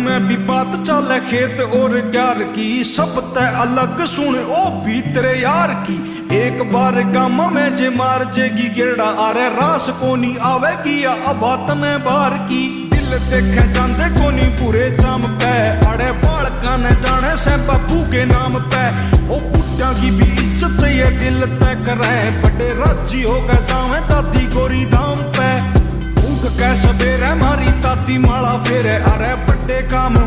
मैं भी बात चाले खेत और प्यार की, सब तय अलग सुन ओ भी तेरे यार की। एक बार गामा में जे मार जेगी गेड़ा, अरे रास कोनी आवेगी या अबात ने बार की। दिल देखे जांदे कोनी पूरे जाम पे, अड़े बालका ने जाने से बापू के नाम पे। ओ बुढ़ा की भी इज्जत ये दिल तय करे, बड़े राजी हो गए जावे दादी गोरी धाम पे। ऊँग कै सवेरे मारी दादी माला फेरे, अरे बड़े काम